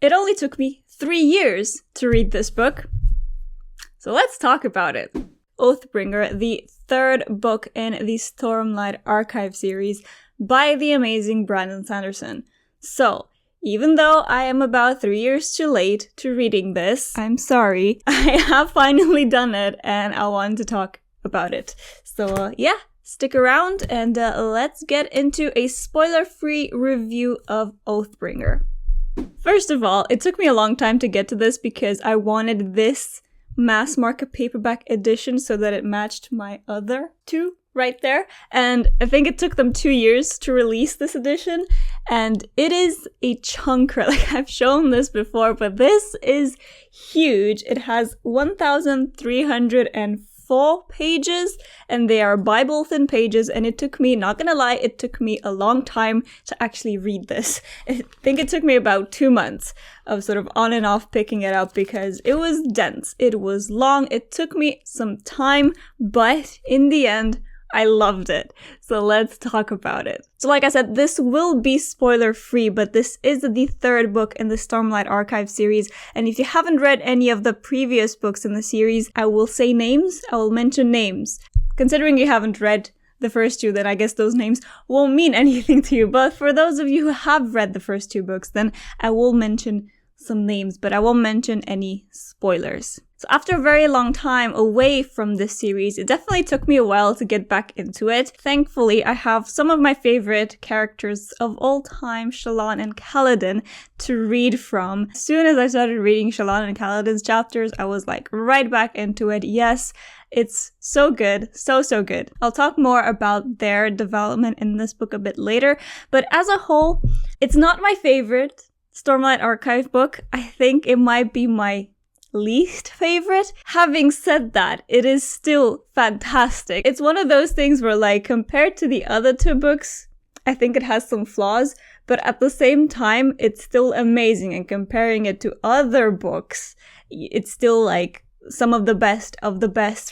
It only took me 3 years to read this book. So let's talk about it. Oathbringer, the third book in the Stormlight Archive series by the amazing Brandon Sanderson. So, even though I am about 3 years too late to reading this, I'm sorry, I have finally done it and I want to talk about it. So yeah, stick around and let's get into a spoiler-free review of Oathbringer. First of all, it took me a long time to get to this because I wanted this mass market paperback edition so that it matched my other two right there. And I think it took them 2 years to release this edition. And it is a chunker. Like, I've shown this before, but this is huge. It has 1,304 pages, and they are Bible-thin pages, and it took me, not gonna lie, it took me a long time to actually read this. I think it took me about 2 months of sort of on and off picking it up because it was dense, it was long, it took me some time, but in the end, I loved it. So let's talk about it. So like I said, this will be spoiler-free, but this is the third book in the Stormlight Archive series. And if you haven't read any of the previous books in the series, I will say names. I will mention names. Considering you haven't read the first two, then I guess those names won't mean anything to you. But for those of you who have read the first two books, then I will mention some names, but I won't mention any spoilers. So after a very long time away from this series, it definitely took me a while to get back into it. Thankfully, I have some of my favorite characters of all time, Shallan and Kaladin, to read from. As soon as I started reading Shallan and Kaladin's chapters, I was like right back into it. Yes, it's so good, so good. I'll talk more about their development in this book a bit later, but as a whole, it's not my favorite Stormlight Archive book. I think it might be my least favorite. Having said that, it is still fantastic. It's one of those things where, like, compared to the other two books, I think it has some flaws, but at the same time, it's still amazing. And comparing it to other books, it's still like some of the best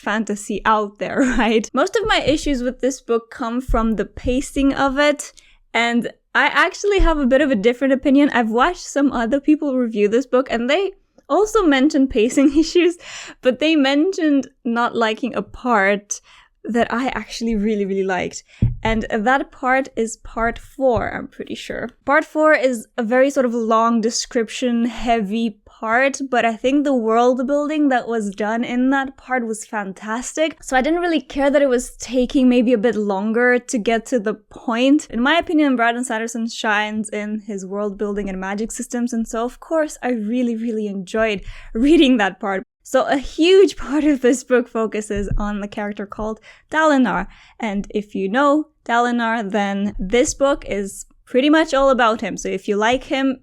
fantasy out there, right? Most of my issues with this book come from the pacing of it, and I actually have a bit of a different opinion. I've watched some other people review this book, and they also mentioned pacing issues, but they mentioned not liking a part that I actually really liked. And that part is part 4, I'm pretty sure. Part 4 is a very sort of long description heavy part, but I think the world building that was done in that part was fantastic. So I didn't really care that it was taking maybe a bit longer to get to the point. In my opinion, Brandon Sanderson shines in his world building and magic systems, and so of course I really enjoyed reading that part. So a huge part of this book focuses on the character called Dalinar, and if you know Dalinar, then this book is pretty much all about him. So if you like him,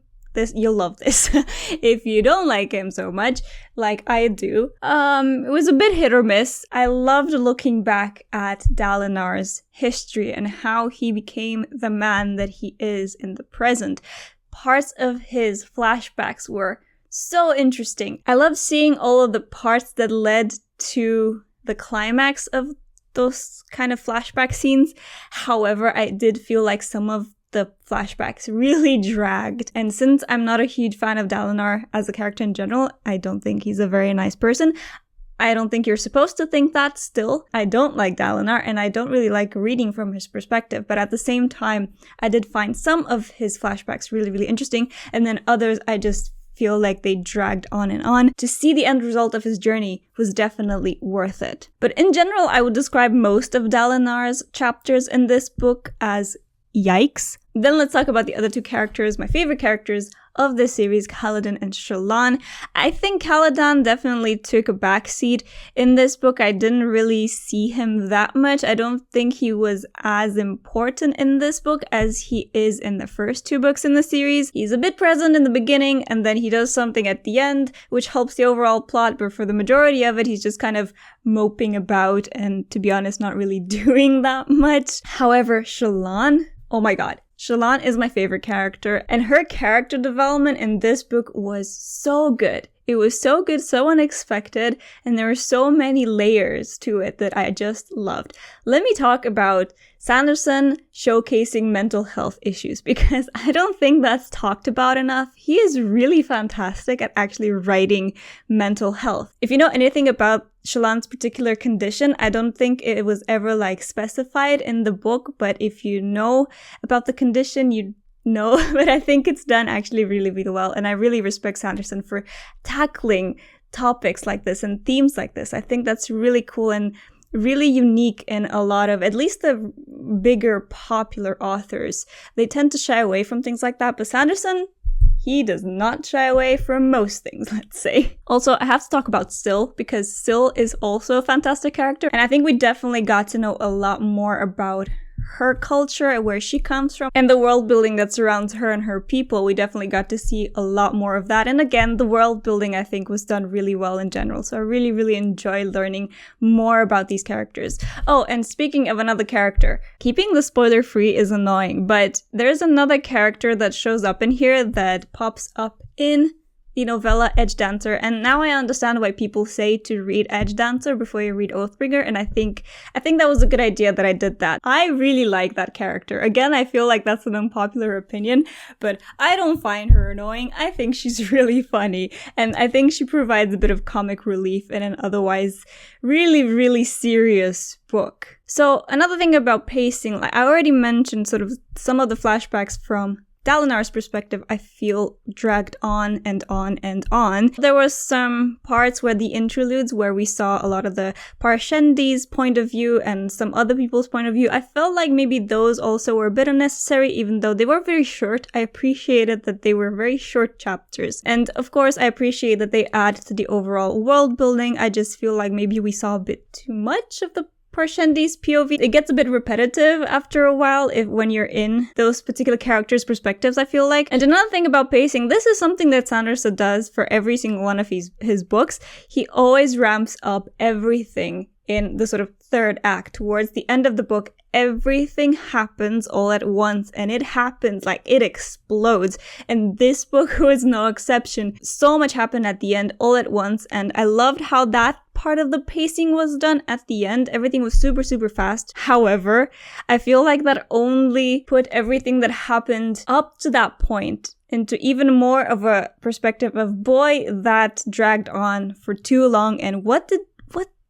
you'll love this. If you don't like him so much, like I do, it was a bit hit or miss. I loved looking back at Dalinar's history and how he became the man that he is in the present. Parts of his flashbacks were so interesting. I love seeing all of the parts that led to the climax of those kind of flashback scenes. However, I did feel like some of the flashbacks really dragged. And since I'm not a huge fan of Dalinar as a character in general, I don't think he's a very nice person. I don't think you're supposed to think that still. I don't like Dalinar, and I don't really like reading from his perspective. But at the same time, I did find some of his flashbacks really interesting. And then others, I just feel like they dragged on and on. To see the end result of his journey was definitely worth it. But in general, I would describe most of Dalinar's chapters in this book as yikes. Then let's talk about the other two characters, my favorite characters of this series, Kaladin and Shallan. I think Kaladin definitely took a backseat in this book. I didn't really see him that much. I don't think he was as important in this book as he is in the first two books in the series. He's a bit present in the beginning, and then he does something at the end, which helps the overall plot, but for the majority of it, he's just kind of moping about and, to be honest, not really doing that much. However, Shallan, oh my god, Shallan is my favorite character, and her character development in this book was so good. It was so good, so unexpected, and there were so many layers to it that I just loved. Let me talk about Sanderson showcasing mental health issues, because I don't think that's talked about enough. He is really fantastic at actually writing mental health. If you know anything about Shallan's particular condition, I don't think it was ever specified in the book, but if you know about the condition, you know, but I think it's done actually really, really well. And I really respect Sanderson for tackling topics like this and themes like this. I think that's really cool and really unique in a lot of, at least the bigger popular authors. They tend to shy away from things like that, but Sanderson, he does not shy away from most things, let's say. Also, I have to talk about Syl, because Syl is also a fantastic character, and I think we definitely got to know a lot more about her culture and where she comes from, and the world building that surrounds her and her people. We definitely got to see a lot more of that. And again, the world building, I think, was done really well in general. So I really, really enjoy learning more about these characters. Oh, and speaking of another character, keeping the spoiler free is annoying, but there's another character that shows up in here that pops up in the novella Edgedancer, and now I understand why people say to read Edgedancer before you read Oathbringer, and I think that was a good idea that I did that. I really like that character. Again, I feel like that's an unpopular opinion, but I don't find her annoying. I think she's really funny, and I think she provides a bit of comic relief in an otherwise really, really serious book. So another thing about pacing, I already mentioned sort of some of the flashbacks from Dalinar's perspective, I feel dragged on and on and on. There was some parts where the interludes where we saw a lot of the Parshendi's point of view and some other people's point of view. I felt like maybe those also were a bit unnecessary, even though they were very short. I appreciated that they were very short chapters. And of course, I appreciate that they add to the overall world building. I just feel like maybe we saw a bit too much of the Parshendi's POV. It gets a bit repetitive after a while when you're in those particular characters' perspectives, I feel like. And another thing about pacing, this is something that Sanderson does for every single one of his books. He always ramps up everything in the sort of third act. Towards the end of the book, everything happens all at once, and it happens it explodes. And this book was no exception. So much happened at the end all at once, and I loved how that part of the pacing was done at the end. Everything was super, super fast. However, I feel like that only put everything that happened up to that point into even more of a perspective of, boy, that dragged on for too long, and what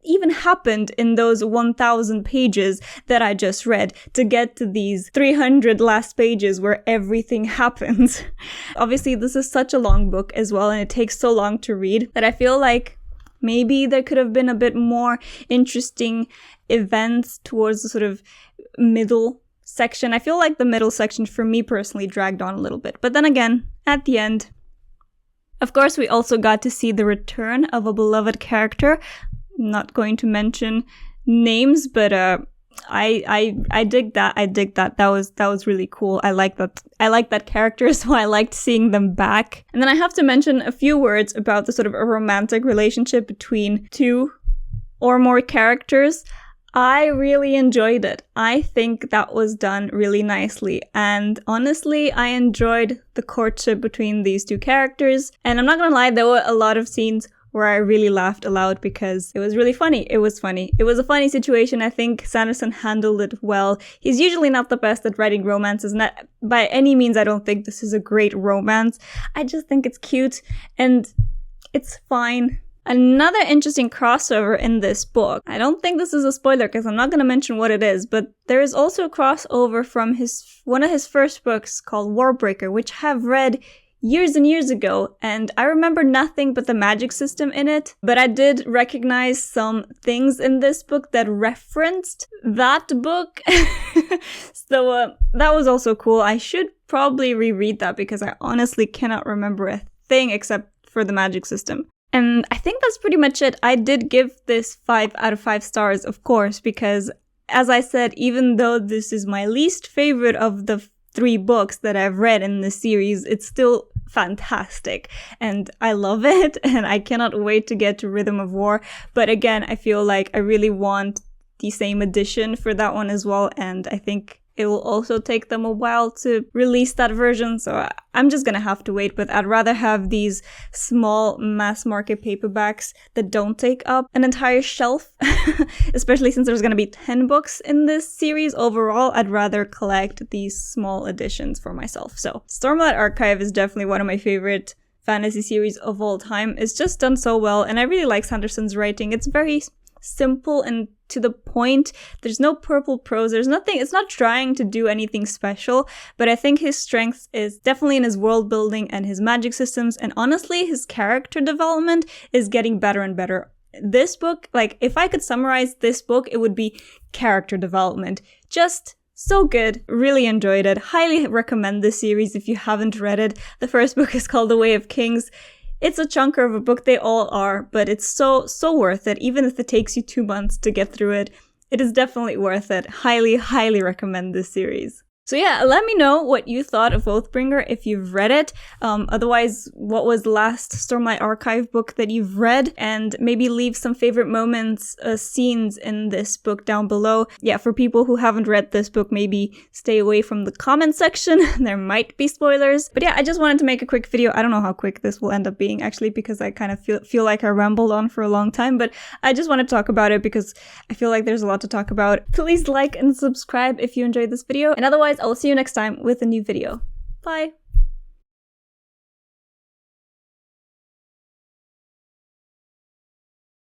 even happened in those 1,000 pages that I just read to get to these 300 last pages where everything happens. Obviously, this is such a long book as well, and it takes so long to read that I feel like maybe there could have been a bit more interesting events towards the sort of middle section. I feel like the middle section for me personally dragged on a little bit. But then again, at the end, of course, we also got to see the return of a beloved character. I'm not going to mention names, but I dig that. I dig that. That was really cool. I like that character, so I liked seeing them back. And then I have to mention a few words about the sort of a romantic relationship between two or more characters. I really enjoyed it. I think that was done really nicely. And honestly, I enjoyed the courtship between these two characters. And I'm not gonna lie, there were a lot of scenes where I really laughed aloud because it was really funny. It was funny. It was a funny situation. I think Sanderson handled it well. He's usually not the best at writing romances. Not by any means, I don't think this is a great romance. I just think it's cute and it's fine. Another interesting crossover in this book. I don't think this is a spoiler because I'm not going to mention what it is, but there is also a crossover from one of his first books called Warbreaker, which I have read years and years ago, and I remember nothing but the magic system in it, but I did recognize some things in this book that referenced that book. So that was also cool. I should probably reread that because I honestly cannot remember a thing except for the magic system. And I think that's pretty much it. I did give this 5 out of 5 stars, of course, because as I said, even though this is my least favorite of the 3 books that I've read in this series, it's still fantastic and I love it and I cannot wait to get to Rhythm of War. But again, I feel like I really want the same edition for that one as well, and I think it will also take them a while to release that version, so I'm just gonna have to wait, but I'd rather have these small mass market paperbacks that don't take up an entire shelf, especially since there's gonna be 10 books in this series overall. I'd rather collect these small editions for myself. So Stormlight Archive is definitely one of my favorite fantasy series of all time. It's just done so well, and I really like Sanderson's writing. It's very simple and to the point. There's no purple prose. There's nothing, it's not trying to do anything special, but I think his strength is definitely in his world building and his magic systems, and honestly, his character development is getting better and better. This book, like, if I could summarize this book, it would be character development. Just so good. Really enjoyed it. Highly recommend this series if you haven't read it. The first book is called The Way of Kings. It's a chunker of a book, they all are, but it's so worth it. Even if it takes you 2 months to get through it, it is definitely worth it. Highly recommend this series. So yeah, let me know what you thought of Oathbringer if you've read it. Otherwise, what was the last Stormlight Archive book that you've read? And maybe leave some favorite moments, scenes in this book down below. Yeah, for people who haven't read this book, maybe stay away from the comment section. There might be spoilers. But yeah, I just wanted to make a quick video. I don't know how quick this will end up being, actually, because I kind of feel like I rambled on for a long time. But I just want to talk about it because I feel like there's a lot to talk about. Please like and subscribe if you enjoyed this video. And otherwise, I will see you next time with a new video. Bye!